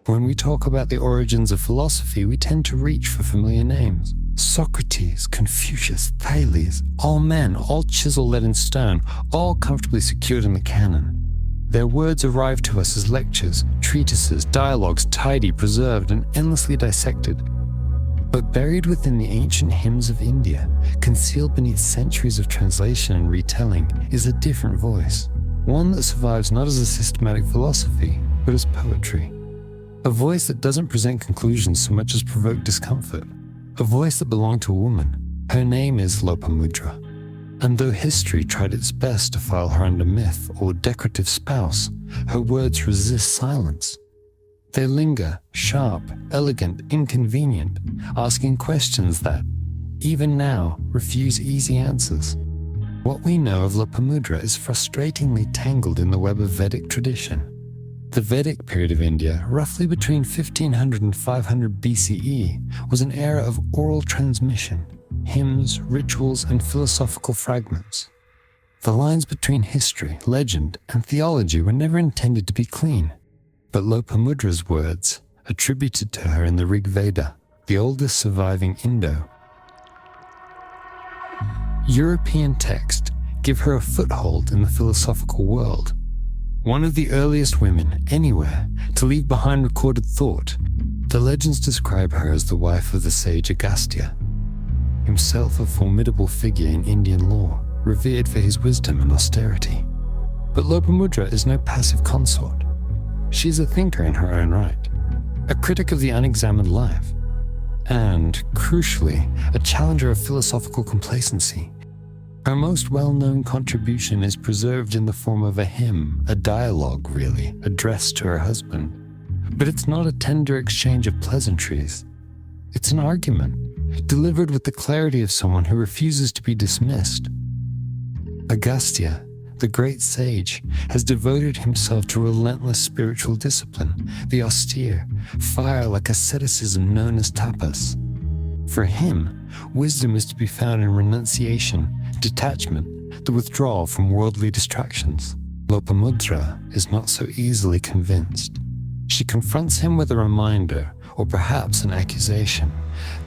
When we talk about the origins of philosophy, we tend to reach for familiar names. Socrates, Confucius, Thales, all men, all chiseled lead in stone, all comfortably secured in the canon. Their words arrive to us as lectures, treatises, dialogues, tidy, preserved, and endlessly dissected. But buried within the ancient hymns of India, concealed beneath centuries of translation and retelling, is a different voice. One that survives not as a systematic philosophy, but as poetry. A voice that doesn't present conclusions so much as provoke discomfort. A voice that belonged to a woman. Her name is Lopamudra. And though history tried its best to file her under myth or decorative spouse, her words resist silence. They linger, sharp, elegant, inconvenient, asking questions that, even now, refuse easy answers. What we know of Lopamudra is frustratingly tangled in the web of Vedic tradition. The Vedic period of India, roughly between 1500 and 500 BCE, was an era of oral transmission, hymns, rituals, and philosophical fragments. The lines between history, legend, and theology were never intended to be clean. But Lopamudra's words, attributed to her in the Rigveda, the oldest surviving Indo-European text, give her a foothold in the philosophical world. One of the earliest women, anywhere, to leave behind recorded thought, the legends describe her as the wife of the sage Agastya, himself a formidable figure in Indian law, revered for his wisdom and austerity. But Lopamudra is no passive consort. She is a thinker in her own right, a critic of the unexamined life, and, crucially, a challenger of philosophical complacency. Her most well-known contribution is preserved in the form of a hymn, a dialogue really, addressed to her husband. But it's not a tender exchange of pleasantries. It's an argument, delivered with the clarity of someone who refuses to be dismissed. Agastya, the great sage, has devoted himself to relentless spiritual discipline, the austere, fire-like asceticism known as tapas. For him, wisdom is to be found in renunciation, detachment, the withdrawal from worldly distractions. Lopamudra is not so easily convinced. She confronts him with a reminder, or perhaps an accusation,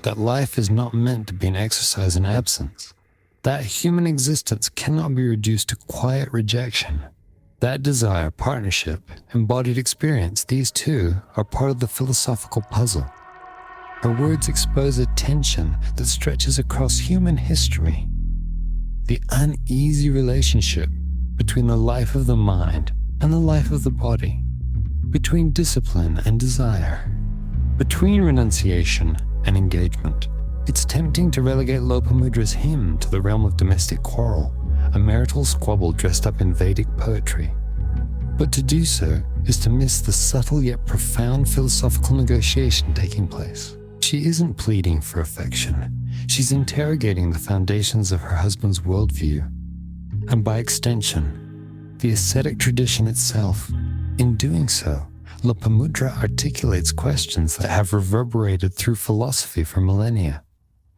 that life is not meant to be an exercise in absence. That human existence cannot be reduced to quiet rejection. That desire, partnership, embodied experience, these two are part of the philosophical puzzle. Her words expose a tension that stretches across human history. The uneasy relationship between the life of the mind and the life of the body, between discipline and desire, between renunciation and engagement. It's tempting to relegate Lopamudra's hymn to the realm of domestic quarrel, a marital squabble dressed up in Vedic poetry. But to do so is to miss the subtle yet profound philosophical negotiation taking place. She isn't pleading for affection. She's interrogating the foundations of her husband's worldview, and by extension, the ascetic tradition itself. In doing so, Lopamudra articulates questions that have reverberated through philosophy for millennia.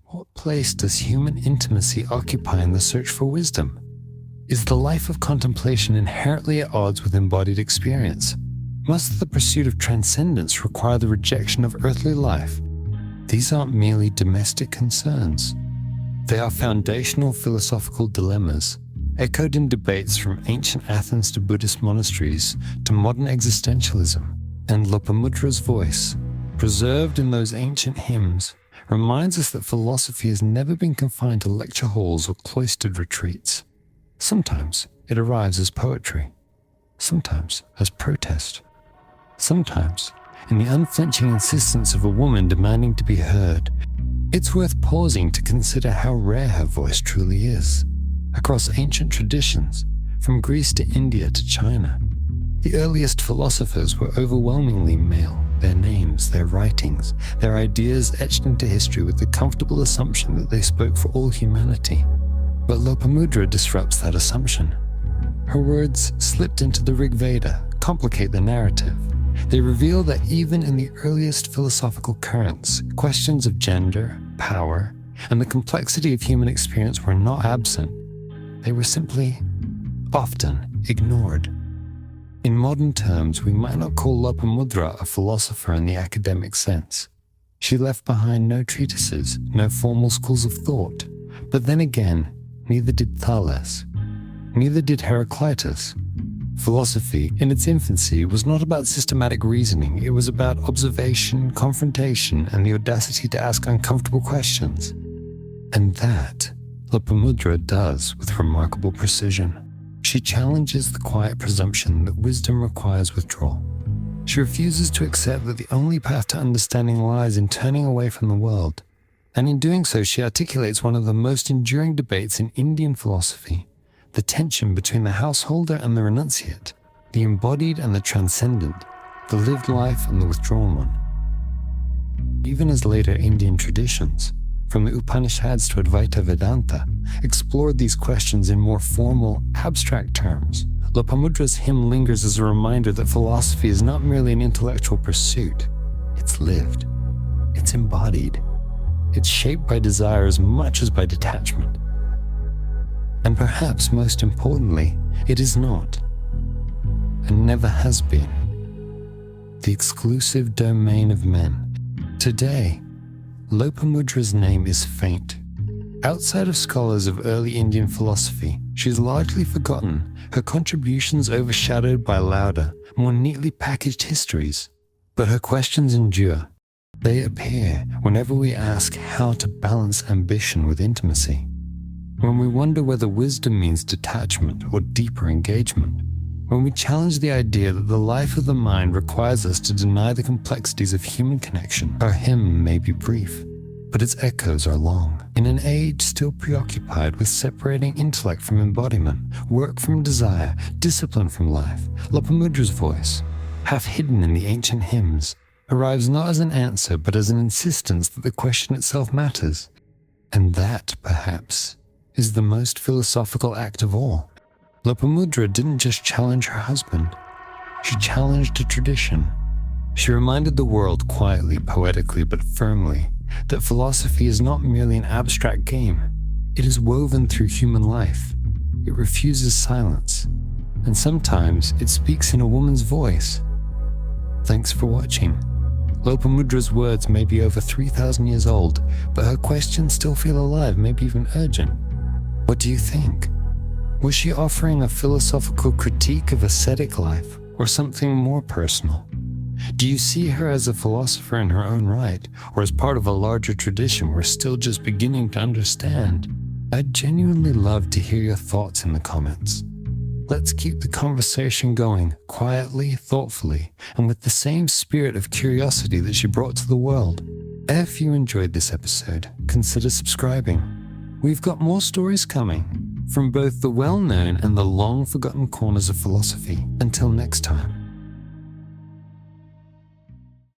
What place does human intimacy occupy in the search for wisdom? Is the life of contemplation inherently at odds with embodied experience? Must the pursuit of transcendence require the rejection of earthly life? These aren't merely domestic concerns. They are foundational philosophical dilemmas, echoed in debates from ancient Athens to Buddhist monasteries to modern existentialism. And Lopamudra's voice, preserved in those ancient hymns, reminds us that philosophy has never been confined to lecture halls or cloistered retreats. Sometimes it arrives as poetry, sometimes as protest, sometimes in the unflinching insistence of a woman demanding to be heard. It's worth pausing to consider how rare her voice truly is. Across ancient traditions, from Greece to India to China, the earliest philosophers were overwhelmingly male, their names, their writings, their ideas etched into history with the comfortable assumption that they spoke for all humanity. But Lopamudra disrupts that assumption. Her words, slipped into the Rigveda, complicate the narrative. They reveal that even in the earliest philosophical currents, questions of gender, power, and the complexity of human experience were not absent. They were simply, often, ignored. In modern terms, we might not call Lopamudra a philosopher in the academic sense. She left behind no treatises, no formal schools of thought. But then again, neither did Thales. Neither did Heraclitus. Philosophy, in its infancy, was not about systematic reasoning. It was about observation, confrontation, and the audacity to ask uncomfortable questions. And that Lopamudra does with remarkable precision. She challenges the quiet presumption that wisdom requires withdrawal. She refuses to accept that the only path to understanding lies in turning away from the world. And in doing so, she articulates one of the most enduring debates in Indian philosophy, the tension between the householder and the renunciate, the embodied and the transcendent, the lived life and the withdrawn one. Even as later Indian traditions, from the Upanishads to Advaita Vedanta, explored these questions in more formal, abstract terms, Lopamudra's hymn lingers as a reminder that philosophy is not merely an intellectual pursuit. It's lived. It's embodied. It's shaped by desire as much as by detachment. And perhaps most importantly, it is not, and never has been, the exclusive domain of men. Today, Lopamudra's name is faint. Outside of scholars of early Indian philosophy, she is largely forgotten, her contributions overshadowed by louder, more neatly packaged histories. But her questions endure. They appear whenever we ask how to balance ambition with intimacy. When we wonder whether wisdom means detachment or deeper engagement. When we challenge the idea that the life of the mind requires us to deny the complexities of human connection, her hymn may be brief, but its echoes are long. In an age still preoccupied with separating intellect from embodiment, work from desire, discipline from life, Lopamudra's voice, half hidden in the ancient hymns, arrives not as an answer but as an insistence that the question itself matters. And that, perhaps, is the most philosophical act of all. Lopamudra didn't just challenge her husband. She challenged a tradition. She reminded the world quietly, poetically, but firmly, that philosophy is not merely an abstract game. It is woven through human life. It refuses silence. And sometimes it speaks in a woman's voice. Thanks for watching. Lopamudra's words may be over 3,000 years old, but her questions still feel alive, maybe even urgent. What do you think? Was she offering a philosophical critique of ascetic life, or something more personal? Do you see her as a philosopher in her own right, or as part of a larger tradition we're still just beginning to understand? I'd genuinely love to hear your thoughts in the comments. Let's keep the conversation going, quietly, thoughtfully, and with the same spirit of curiosity that she brought to the world. If you enjoyed this episode, consider subscribing. We've got more stories coming, from both the well-known and the long-forgotten corners of philosophy. Until next time.